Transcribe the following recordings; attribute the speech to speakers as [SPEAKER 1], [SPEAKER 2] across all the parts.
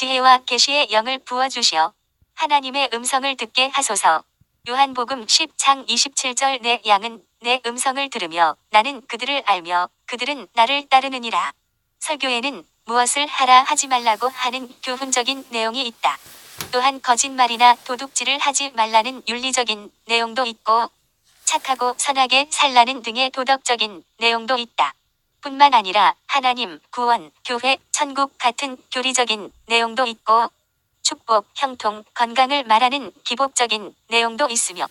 [SPEAKER 1] 지혜와 계시의 영을 부어주시어 하나님의 음성을 듣게 하소서. 요한복음 10장 27절 내 양은 내 음성을 들으며 나는 그들을 알며 그들은 나를 따르느니라. 설교에는 무엇을 하라 하지 말라고 하는 교훈적인 내용이 있다. 또한 거짓말이나 도둑질을 하지 말라는 윤리적인 내용도 있고 착하고 선하게 살라는 등의 도덕적인 내용도 있다. 뿐만 아니라 하나님, 구원, 교회, 천국 같은 교리적인 내용도 있고 축복, 형통, 건강을 말하는 기복적인 내용도 있으며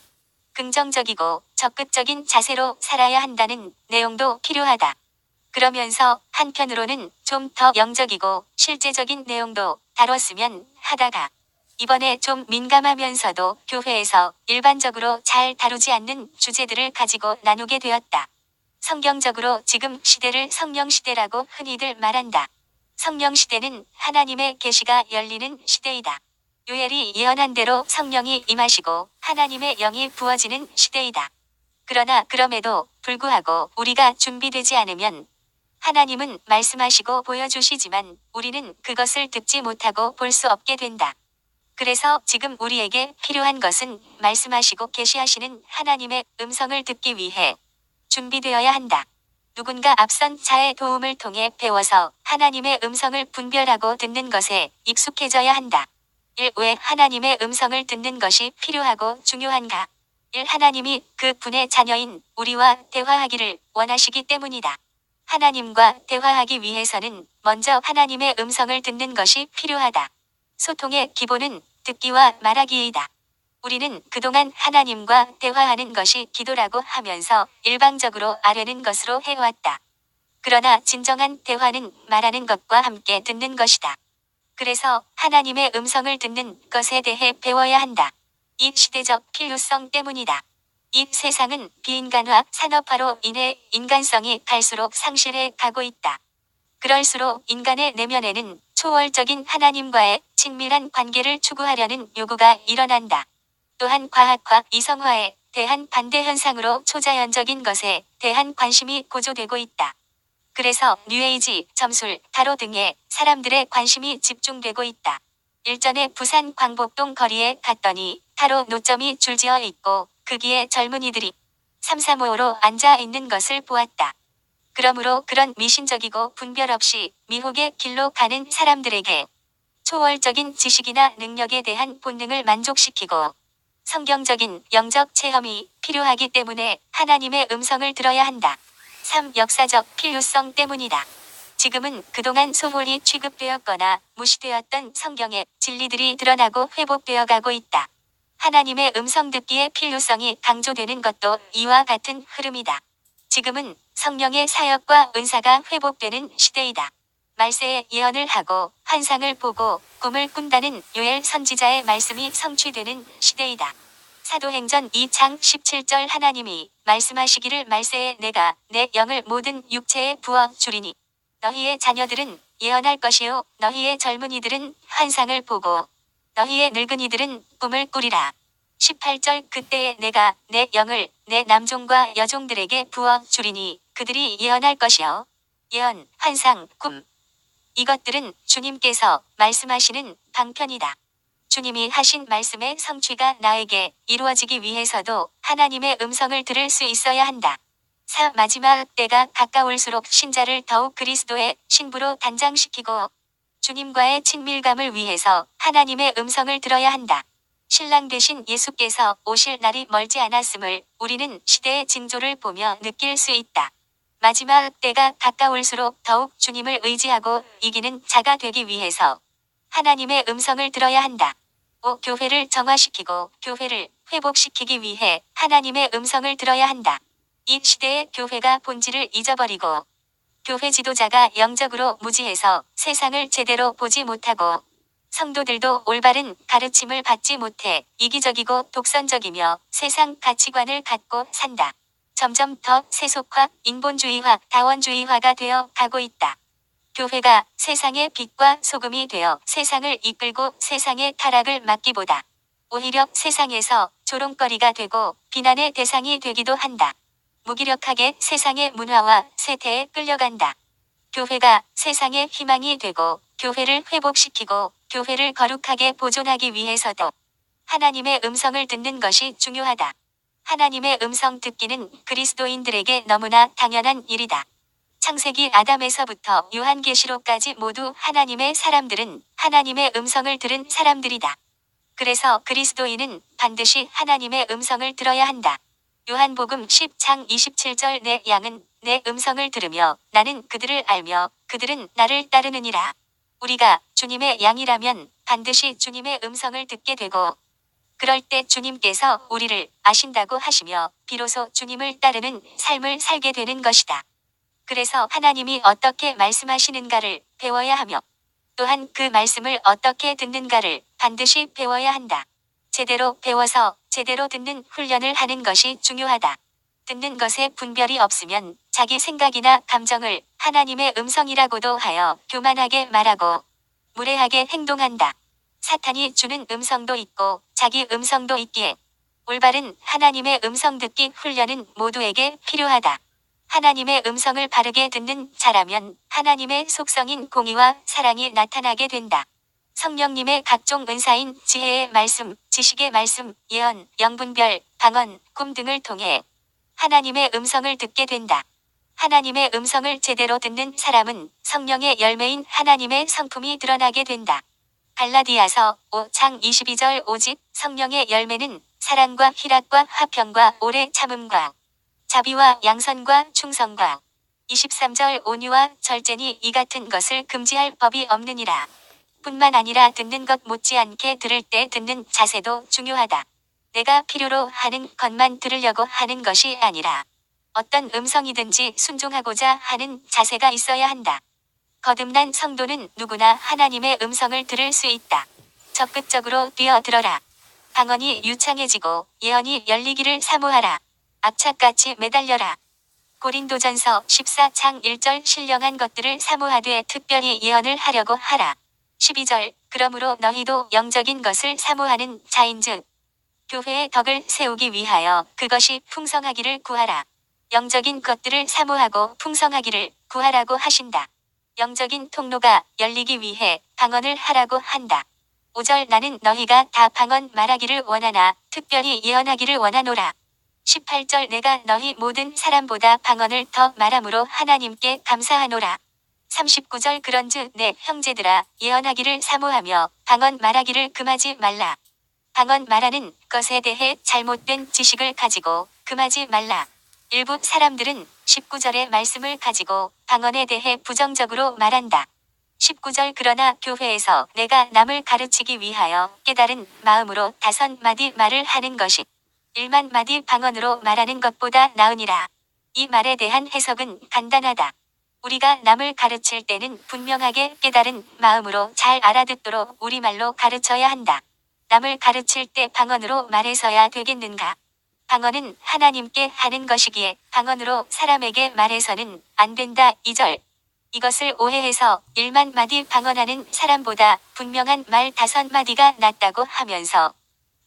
[SPEAKER 1] 긍정적이고 적극적인 자세로 살아야 한다는 내용도 필요하다. 그러면서 한편으로는 좀 더 영적이고 실제적인 내용도 다뤘으면 하다가 이번에 좀 민감하면서도 교회에서 일반적으로 잘 다루지 않는 주제들을 가지고 나누게 되었다. 성경적으로 지금 시대를 성령시대라고 흔히들 말한다. 성령시대는 하나님의 계시가 열리는 시대이다. 요엘이 예언한 대로 성령이 임하시고 하나님의 영이 부어지는 시대이다. 그러나 그럼에도 불구하고 우리가 준비되지 않으면 하나님은 말씀하시고 보여주시지만 우리는 그것을 듣지 못하고 볼 수 없게 된다. 그래서 지금 우리에게 필요한 것은 말씀하시고 계시하시는 하나님의 음성을 듣기 위해 준비되어야 한다. 누군가 앞선 자의 도움을 통해 배워서 하나님의 음성을 분별하고 듣는 것에 익숙해져야 한다. 1. 왜 하나님의 음성을 듣는 것이 필요하고 중요한가? 1. 하나님이 그 분의 자녀인 우리와 대화하기를 원하시기 때문이다. 하나님과 대화하기 위해서는 먼저 하나님의 음성을 듣는 것이 필요하다. 소통의 기본은 듣기와 말하기이다. 우리는 그동안 하나님과 대화하는 것이 기도라고 하면서 일방적으로 아뢰는 것으로 해왔다. 그러나 진정한 대화는 말하는 것과 함께 듣는 것이다. 그래서 하나님의 음성을 듣는 것에 대해 배워야 한다. 이 시대적 필요성 때문이다. 이 세상은 비인간화, 산업화로 인해 인간성이 갈수록 상실해 가고 있다. 그럴수록 인간의 내면에는 초월적인 하나님과의 친밀한 관계를 추구하려는 요구가 일어난다. 또한 과학화, 이성화에 대한 반대 현상으로 초자연적인 것에 대한 관심이 고조되고 있다. 그래서 뉴에이지, 점술, 타로 등에 사람들의 관심이 집중되고 있다. 일전에 부산 광복동 거리에 갔더니 타로 노점이 줄지어 있고 거기에 젊은이들이 335로 앉아 있는 것을 보았다. 그러므로 그런 미신적이고 분별 없이 미혹의 길로 가는 사람들에게 초월적인 지식이나 능력에 대한 본능을 만족시키고 성경적인 영적 체험이 필요하기 때문에 하나님의 음성을 들어야 한다. 3. 역사적 필요성 때문이다. 지금은 그동안 소홀히 취급되었거나 무시되었던 성경의 진리들이 드러나고 회복되어 가고 있다. 하나님의 음성 듣기의 필요성이 강조되는 것도 이와 같은 흐름이다. 지금은 성령의 사역과 은사가 회복되는 시대이다. 말세에 예언을 하고 환상을 보고 꿈을 꾼다는 요엘 선지자의 말씀이 성취되는 시대이다. 사도행전 2장 17절 하나님이 말씀하시기를 말세에 내가 내 영을 모든 육체에 부어 주리니 너희의 자녀들은 예언할 것이요 너희의 젊은이들은 환상을 보고 너희의 늙은이들은 꿈을 꾸리라. 18절 그때에 내가 내 영을 내 남종과 여종들에게 부어 주리니 그들이 예언할 것이요. 예언, 환상, 꿈. 이것들은 주님께서 말씀하시는 방편이다. 주님이 하신 말씀의 성취가 나에게 이루어지기 위해서도 하나님의 음성을 들을 수 있어야 한다. 4. 마지막 때가 가까울수록 신자를 더욱 그리스도의 신부로 단장시키고 주님과의 친밀감을 위해서 하나님의 음성을 들어야 한다. 신랑 되신 예수께서 오실 날이 멀지 않았음을 우리는 시대의 징조를 보며 느낄 수 있다. 마지막 때가 가까울수록 더욱 주님을 의지하고 이기는 자가 되기 위해서 하나님의 음성을 들어야 한다. 5. 교회를 정화시키고 교회를 회복시키기 위해 하나님의 음성을 들어야 한다. 이 시대의 교회가 본질을 잊어버리고 교회 지도자가 영적으로 무지해서 세상을 제대로 보지 못하고 성도들도 올바른 가르침을 받지 못해 이기적이고 독선적이며 세상 가치관을 갖고 산다. 점점 더 세속화, 인본주의화, 다원주의화가 되어 가고 있다. 교회가 세상의 빛과 소금이 되어 세상을 이끌고 세상의 타락을 막기보다 오히려 세상에서 조롱거리가 되고 비난의 대상이 되기도 한다. 무기력하게 세상의 문화와 세태에 끌려간다. 교회가 세상의 희망이 되고 교회를 회복시키고 교회를 거룩하게 보존하기 위해서도 하나님의 음성을 듣는 것이 중요하다. 하나님의 음성 듣기는 그리스도인들에게 너무나 당연한 일이다. 창세기 아담에서부터 요한계시록까지 모두 하나님의 사람들은 하나님의 음성을 들은 사람들이다. 그래서 그리스도인은 반드시 하나님의 음성을 들어야 한다. 요한복음 10장 27절 내 양은 내 음성을 들으며 나는 그들을 알며 그들은 나를 따르느니라. 우리가 주님의 양이라면 반드시 주님의 음성을 듣게 되고 그럴 때 주님께서 우리를 아신다고 하시며 비로소 주님을 따르는 삶을 살게 되는 것이다. 그래서 하나님이 어떻게 말씀하시는가를 배워야 하며 또한 그 말씀을 어떻게 듣는가를 반드시 배워야 한다. 제대로 배워서 제대로 듣는 훈련을 하는 것이 중요하다. 듣는 것에 분별이 없으면 자기 생각이나 감정을 하나님의 음성이라고도 하여 교만하게 말하고 무례하게 행동한다. 사탄이 주는 음성도 있고 자기 음성도 있기에 올바른 하나님의 음성 듣기 훈련은 모두에게 필요하다. 하나님의 음성을 바르게 듣는 자라면 하나님의 속성인 공의와 사랑이 나타나게 된다. 성령님의 각종 은사인 지혜의 말씀, 지식의 말씀, 예언, 영분별, 방언, 꿈 등을 통해 하나님의 음성을 듣게 된다. 하나님의 음성을 제대로 듣는 사람은 성령의 열매인 하나님의 성품이 드러나게 된다. 갈라디아서 5장 22절 오직 성령의 열매는 사랑과 희락과 화평과 오래 참음과 자비와 양선과 충성과 23절 온유와 절제니 이 같은 것을 금지할 법이 없느니라. 뿐만 아니라 듣는 것 못지않게 들을 때 듣는 자세도 중요하다. 내가 필요로 하는 것만 들으려고 하는 것이 아니라 어떤 음성이든지 순종하고자 하는 자세가 있어야 한다. 거듭난 성도는 누구나 하나님의 음성을 들을 수 있다. 적극적으로 뛰어들어라. 방언이 유창해지고 예언이 열리기를 사모하라. 악착같이 매달려라. 고린도전서 14장 1절 신령한 것들을 사모하되 특별히 예언을 하려고 하라. 12절 그러므로 너희도 영적인 것을 사모하는 자인즉 교회의 덕을 세우기 위하여 그것이 풍성하기를 구하라. 영적인 것들을 사모하고 풍성하기를 구하라고 하신다. 영적인 통로가 열리기 위해 방언을 하라고 한다. 5절 나는 너희가 다 방언 말하기를 원하나 특별히 예언하기를 원하노라. 18절 내가 너희 모든 사람보다 방언을 더 말함으로 하나님께 감사하노라. 39절 그런즉 내 형제들아 예언하기를 사모하며 방언 말하기를 금하지 말라. 방언 말하는 것에 대해 잘못된 지식을 가지고 금하지 말라. 일부 사람들은 19절의 말씀을 가지고 방언에 대해 부정적으로 말한다. 19절 그러나 교회에서 내가 남을 가르치기 위하여 깨달은 마음으로 5마디 말을 하는 것이 1만 마디 방언으로 말하는 것보다 나으니라. 이 말에 대한 해석은 간단하다. 우리가 남을 가르칠 때는 분명하게 깨달은 마음으로 잘 알아듣도록 우리말로 가르쳐야 한다. 남을 가르칠 때 방언으로 말해서야 되겠는가? 방언은 하나님께 하는 것이기에 방언으로 사람에게 말해서는 안 된다. 2절. 이것을 오해해서 1만 마디 방언하는 사람보다 분명한 말 5마디가 낫다고 하면서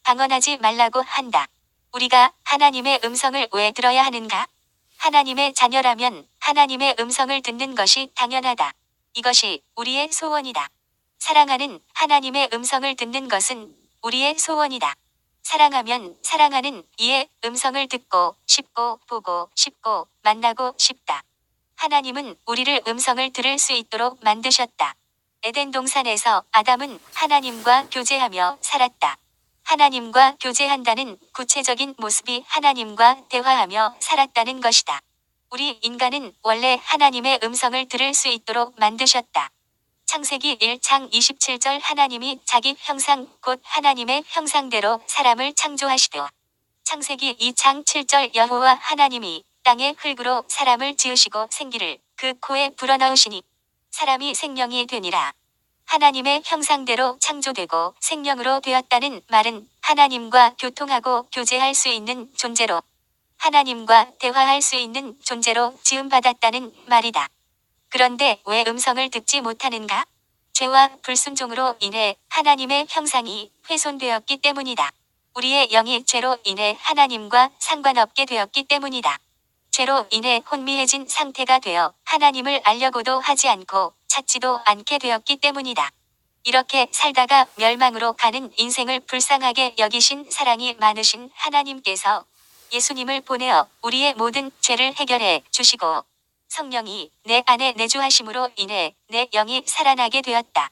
[SPEAKER 1] 방언하지 말라고 한다. 우리가 하나님의 음성을 왜 들어야 하는가? 하나님의 자녀라면 하나님의 음성을 듣는 것이 당연하다. 이것이 우리의 소원이다. 사랑하는 하나님의 음성을 듣는 것은 우리의 소원이다. 사랑하면 사랑하는 이의 음성을 듣고 싶고 보고 싶고 만나고 싶다. 하나님은 우리를 음성을 들을 수 있도록 만드셨다. 에덴 동산에서 아담은 하나님과 교제하며 살았다. 하나님과 교제한다는 구체적인 모습이 하나님과 대화하며 살았다는 것이다. 우리 인간은 원래 하나님의 음성을 들을 수 있도록 만드셨다. 창세기 1장 27절 하나님이 자기 형상 곧 하나님의 형상대로 사람을 창조하시되 창세기 2장 7절 여호와 하나님이 땅의 흙으로 사람을 지으시고 생기를 그 코에 불어넣으시니 사람이 생명이 되니라. 하나님의 형상대로 창조되고 생명으로 되었다는 말은 하나님과 교통하고 교제할 수 있는 존재로 하나님과 대화할 수 있는 존재로 지음받았다는 말이다. 그런데 왜 음성을 듣지 못하는가? 죄와 불순종으로 인해 하나님의 형상이 훼손되었기 때문이다. 우리의 영이 죄로 인해 하나님과 상관없게 되었기 때문이다. 죄로 인해 혼미해진 상태가 되어 하나님을 알려고도 하지 않고 찾지도 않게 되었기 때문이다. 이렇게 살다가 멸망으로 가는 인생을 불쌍하게 여기신 사랑이 많으신 하나님께서 예수님을 보내어 우리의 모든 죄를 해결해 주시고 성령이 내 안에 내주하심으로 인해 내 영이 살아나게 되었다.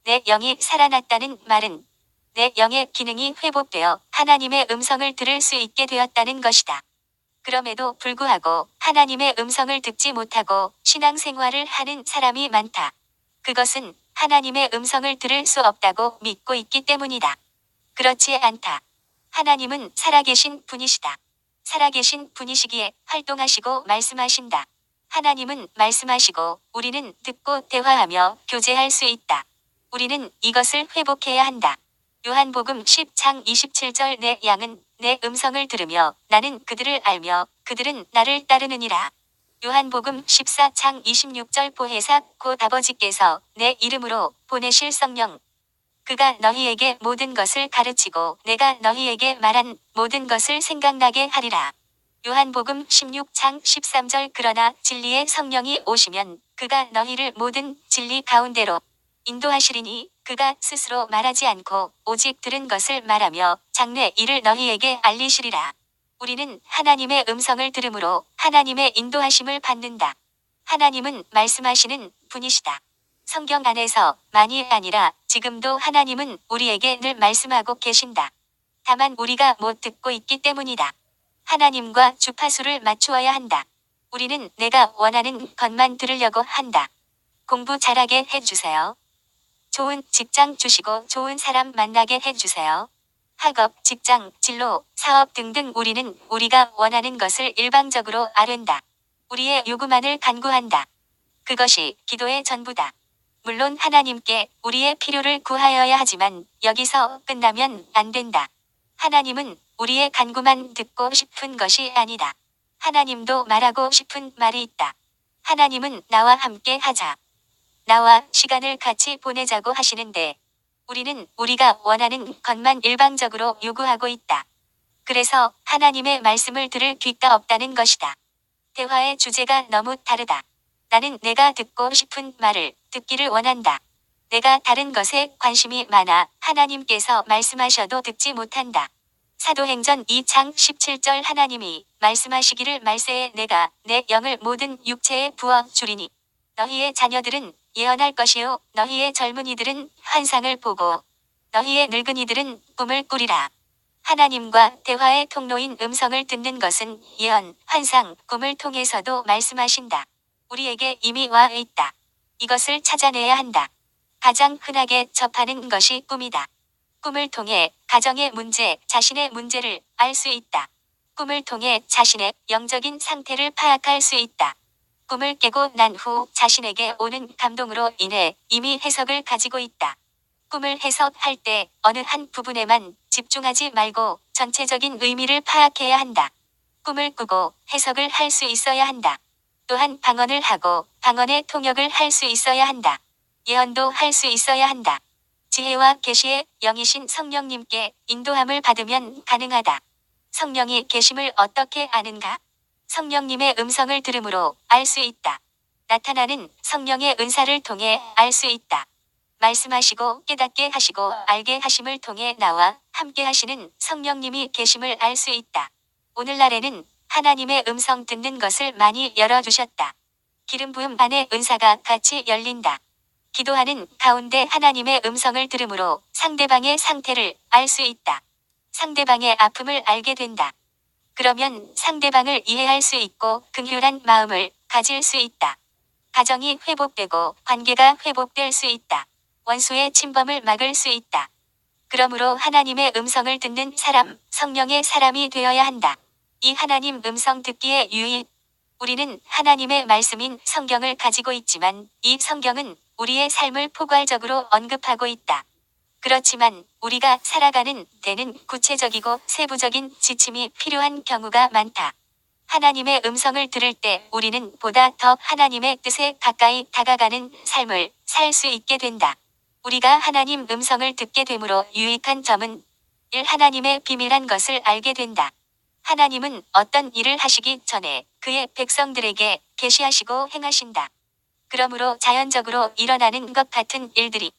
[SPEAKER 1] 내 영이 살아났다는 말은 내 영의 기능이 회복되어 하나님의 음성을 들을 수 있게 되었다는 것이다. 그럼에도 불구하고 하나님의 음성을 듣지 못하고 신앙생활을 하는 사람이 많다. 그것은 하나님의 음성을 들을 수 없다고 믿고 있기 때문이다. 그렇지 않다. 하나님은 살아계신 분이시다. 살아계신 분이시기에 활동하시고 말씀하신다. 하나님은 말씀하시고 우리는 듣고 대화하며 교제할 수 있다. 우리는 이것을 회복해야 한다. 요한복음 10장 27절 내 양은 내 음성을 들으며 나는 그들을 알며 그들은 나를 따르느니라. 요한복음 14장 26절 보혜사 곧 아버지께서 내 이름으로 보내실 성령 그가 너희에게 모든 것을 가르치고 내가 너희에게 말한 모든 것을 생각나게 하리라. 요한복음 16장 13절 그러나 진리의 성령이 오시면 그가 너희를 모든 진리 가운데로 인도하시리니 그가 스스로 말하지 않고 오직 들은 것을 말하며 장래 일을 너희에게 알리시리라. 우리는 하나님의 음성을 들음으로 하나님의 인도하심을 받는다. 하나님은 말씀하시는 분이시다. 성경 안에서 많이 아니라 지금도 하나님은 우리에게 늘 말씀하고 계신다. 다만 우리가 못 듣고 있기 때문이다. 하나님과 주파수를 맞추어야 한다. 우리는 내가 원하는 것만 들으려고 한다. 공부 잘하게 해주세요. 좋은 직장 주시고 좋은 사람 만나게 해주세요. 학업, 직장, 진로, 사업 등등 우리는 우리가 원하는 것을 일방적으로 아뢰다. 우리의 요구만을 간구한다. 그것이 기도의 전부다. 물론 하나님께 우리의 필요를 구하여야 하지만 여기서 끝나면 안 된다. 하나님은 우리의 간구만 듣고 싶은 것이 아니다. 하나님도 말하고 싶은 말이 있다. 하나님은 나와 함께 하자. 나와 시간을 같이 보내자고 하시는데 우리는 우리가 원하는 것만 일방적으로 요구하고 있다. 그래서 하나님의 말씀을 들을 귀가 없다는 것이다. 대화의 주제가 너무 다르다. 나는 내가 듣고 싶은 말을 듣기를 원한다. 내가 다른 것에 관심이 많아 하나님께서 말씀하셔도 듣지 못한다. 사도행전 2장 17절 하나님이 말씀하시기를 말세에 내가 내 영을 모든 육체에 부어 주리니 너희의 자녀들은 예언할 것이요 너희의 젊은이들은 환상을 보고 너희의 늙은이들은 꿈을 꾸리라. 하나님과 대화의 통로인 음성을 듣는 것은 예언, 환상, 꿈을 통해서도 말씀하신다. 우리에게 이미 와 있다. 이것을 찾아내야 한다. 가장 흔하게 접하는 것이 꿈이다. 꿈을 통해 가정의 문제, 자신의 문제를 알 수 있다. 꿈을 통해 자신의 영적인 상태를 파악할 수 있다. 꿈을 깨고 난 후 자신에게 오는 감동으로 인해 이미 해석을 가지고 있다. 꿈을 해석할 때 어느 한 부분에만 집중하지 말고 전체적인 의미를 파악해야 한다. 꿈을 꾸고 해석을 할 수 있어야 한다. 또한 방언을 하고 방언의 통역을 할 수 있어야 한다. 예언도 할 수 있어야 한다. 지혜와 계시의 영이신 성령님께 인도함을 받으면 가능하다. 성령이 계심을 어떻게 아는가? 성령님의 음성을 들음으로 알 수 있다. 나타나는 성령의 은사를 통해 알 수 있다. 말씀하시고 깨닫게 하시고 알게 하심을 통해 나와 함께 하시는 성령님이 계심을 알 수 있다. 오늘날에는 하나님의 음성 듣는 것을 많이 열어주셨다. 기름 부음 안에 은사가 같이 열린다. 기도하는 가운데 하나님의 음성을 들음으로 상대방의 상태를 알 수 있다. 상대방의 아픔을 알게 된다. 그러면 상대방을 이해할 수 있고 긍휼한 마음을 가질 수 있다. 가정이 회복되고 관계가 회복될 수 있다. 원수의 침범을 막을 수 있다. 그러므로 하나님의 음성을 듣는 사람, 성령의 사람이 되어야 한다. 이 하나님 음성 듣기의 유의. 우리는 하나님의 말씀인 성경을 가지고 있지만 이 성경은 우리의 삶을 포괄적으로 언급하고 있다. 그렇지만 우리가 살아가는 데는 구체적이고 세부적인 지침이 필요한 경우가 많다. 하나님의 음성을 들을 때 우리는 보다 더 하나님의 뜻에 가까이 다가가는 삶을 살 수 있게 된다. 우리가 하나님 음성을 듣게 되므로 유익한 점은 1. 하나님의 비밀한 것을 알게 된다. 하나님은 어떤 일을 하시기 전에 그의 백성들에게 계시하시고 행하신다. 그러므로 자연적으로 일어나는 것 같은 일들이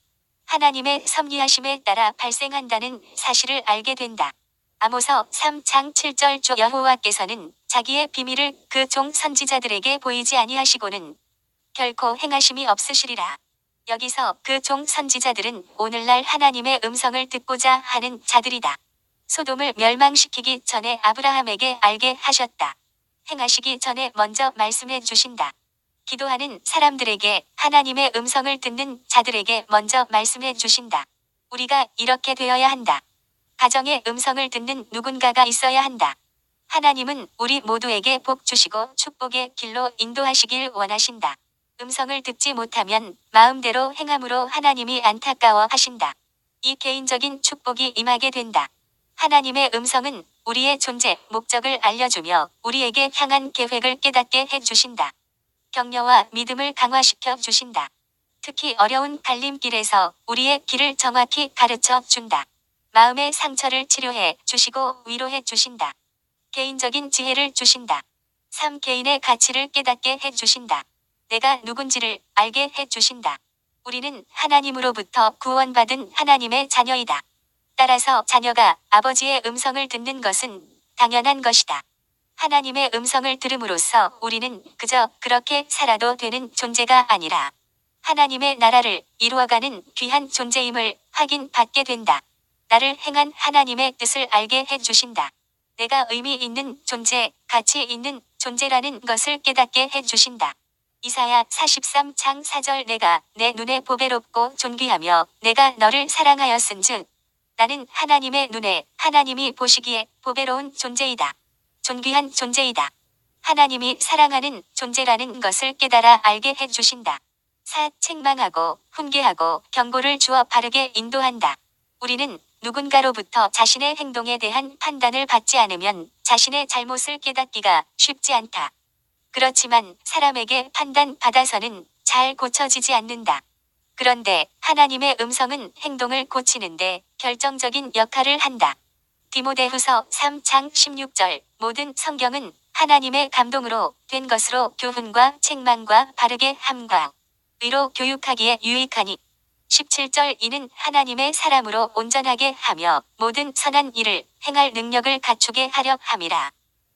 [SPEAKER 1] 하나님의 섭리하심에 따라 발생한다는 사실을 알게 된다. 아모서 3장 7절 주 여호와께서는 자기의 비밀을 그 종 선지자들에게 보이지 아니하시고는 결코 행하심이 없으시리라. 여기서 그 종 선지자들은 오늘날 하나님의 음성을 듣고자 하는 자들이다. 소돔을 멸망시키기 전에 아브라함에게 알게 하셨다. 행하시기 전에 먼저 말씀해 주신다. 기도하는 사람들에게 하나님의 음성을 듣는 자들에게 먼저 말씀해 주신다. 우리가 이렇게 되어야 한다. 가정의 음성을 듣는 누군가가 있어야 한다. 하나님은 우리 모두에게 복 주시고 축복의 길로 인도하시길 원하신다. 음성을 듣지 못하면 마음대로 행함으로 하나님이 안타까워 하신다. 이 개인적인 축복이 임하게 된다. 하나님의 음성은 우리의 존재, 목적을 알려주며 우리에게 향한 계획을 깨닫게 해주신다. 격려와 믿음을 강화시켜 주신다. 특히 어려운 갈림길에서 우리의 길을 정확히 가르쳐 준다. 마음의 상처를 치료해 주시고 위로해 주신다. 개인적인 지혜를 주신다. 삶 개인의 가치를 깨닫게 해 주신다. 내가 누군지를 알게 해 주신다. 우리는 하나님으로부터 구원받은 하나님의 자녀이다. 따라서 자녀가 아버지의 음성을 듣는 것은 당연한 것이다. 하나님의 음성을 들음으로써 우리는 그저 그렇게 살아도 되는 존재가 아니라 하나님의 나라를 이루어가는 귀한 존재임을 확인받게 된다. 나를 행한 하나님의 뜻을 알게 해주신다. 내가 의미 있는 존재, 가치 있는 존재라는 것을 깨닫게 해주신다. 이사야 43장 4절 내가 내 눈에 보배롭고 존귀하며 내가 너를 사랑하였은즉 나는 하나님의 눈에 하나님이 보시기에 보배로운 존재이다. 존귀한 존재이다. 하나님이 사랑하는 존재라는 것을 깨달아 알게 해주신다. 4. 책망하고 훈계하고 경고를 주어 바르게 인도한다. 우리는 누군가로부터 자신의 행동에 대한 판단을 받지 않으면 자신의 잘못을 깨닫기가 쉽지 않다. 그렇지만 사람에게 판단받아서는 잘 고쳐지지 않는다. 그런데 하나님의 음성은 행동을 고치는데 결정적인 역할을 한다. 디모데후서 3장 16절 모든 성경은 하나님의 감동으로 된 것으로 교훈과 책망과 바르게 함과 의로 교육하기에 유익하니 17절 이는 하나님의 사람으로 온전하게 하며 모든 선한 일을 행할 능력을 갖추게 하려 함이라.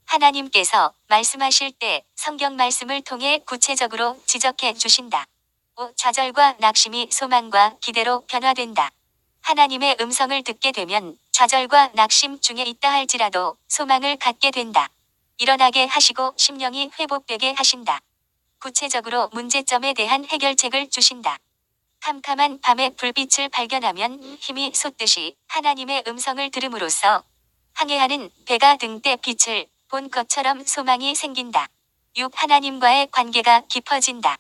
[SPEAKER 1] 하나님께서 말씀하실 때 성경 말씀을 통해 구체적으로 지적해 주신다. 5. 좌절과 낙심이 소망과 기대로 변화된다. 하나님의 음성을 듣게 되면 좌절과 낙심 중에 있다 할지라도 소망을 갖게 된다. 일어나게 하시고 심령이 회복되게 하신다. 구체적으로 문제점에 대한 해결책을 주신다. 캄캄한 밤에 불빛을 발견하면 힘이 솟듯이 하나님의 음성을 들음으로써 항해하는 배가 등대 빛을 본 것처럼 소망이 생긴다. 6. 하나님과의 관계가 깊어진다.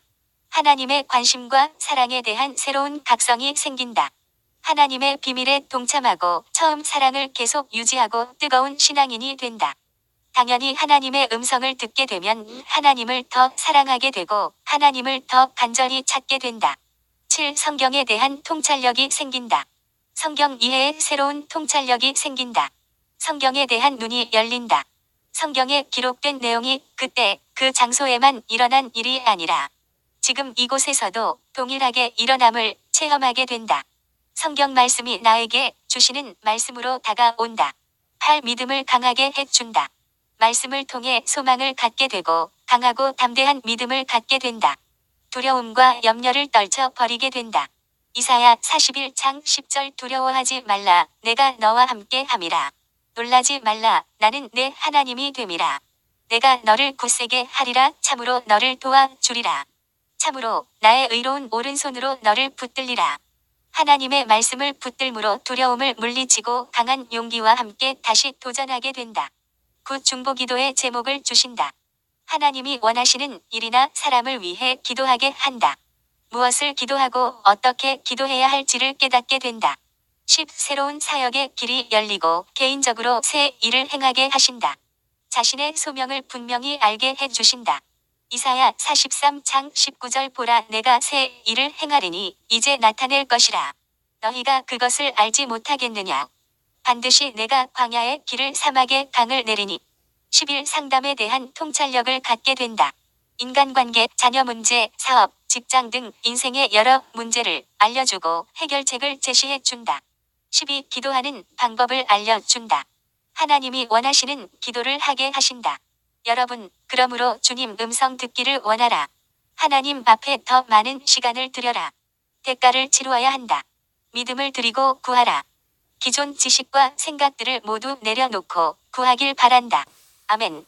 [SPEAKER 1] 하나님의 관심과 사랑에 대한 새로운 각성이 생긴다. 하나님의 비밀에 동참하고 처음 사랑을 계속 유지하고 뜨거운 신앙인이 된다. 당연히 하나님의 음성을 듣게 되면 하나님을 더 사랑하게 되고 하나님을 더 간절히 찾게 된다. 7. 성경에 대한 통찰력이 생긴다. 성경 이해에 새로운 통찰력이 생긴다. 성경에 대한 눈이 열린다. 성경에 기록된 내용이 그때 그 장소에만 일어난 일이 아니라 지금 이곳에서도 동일하게 일어남을 체험하게 된다. 성경 말씀이 나에게 주시는 말씀으로 다가온다. 8. 믿음을 강하게 해준다. 말씀을 통해 소망을 갖게 되고 강하고 담대한 믿음을 갖게 된다. 두려움과 염려를 떨쳐 버리게 된다. 이사야 41장 10절 두려워하지 말라 내가 너와 함께 함이라. 놀라지 말라 나는 내 하나님이 됨이라. 내가 너를 굳세게 하리라 참으로 너를 도와주리라. 참으로 나의 의로운 오른손으로 너를 붙들리라. 하나님의 말씀을 붙들므로 두려움을 물리치고 강한 용기와 함께 다시 도전하게 된다. 9. 중보기도의 제목을 주신다. 하나님이 원하시는 일이나 사람을 위해 기도하게 한다. 무엇을 기도하고 어떻게 기도해야 할지를 깨닫게 된다. 10. 새로운 사역의 길이 열리고 개인적으로 새 일을 행하게 하신다. 자신의 소명을 분명히 알게 해주신다. 이사야 43장 19절 보라 내가 새 일을 행하리니 이제 나타낼 것이라. 너희가 그것을 알지 못하겠느냐. 반드시 내가 광야의 길을 사막의 강을 내리니 11. 상담에 대한 통찰력을 갖게 된다. 인간관계, 자녀 문제, 사업, 직장 등 인생의 여러 문제를 알려주고 해결책을 제시해 준다. 12. 기도하는 방법을 알려준다. 하나님이 원하시는 기도를 하게 하신다. 여러분, 그러므로 주님 음성 듣기를 원하라. 하나님 앞에 더 많은 시간을 들여라. 대가를 치루어야 한다. 믿음을 드리고 구하라. 기존 지식과 생각들을 모두 내려놓고 구하길 바란다. 아멘.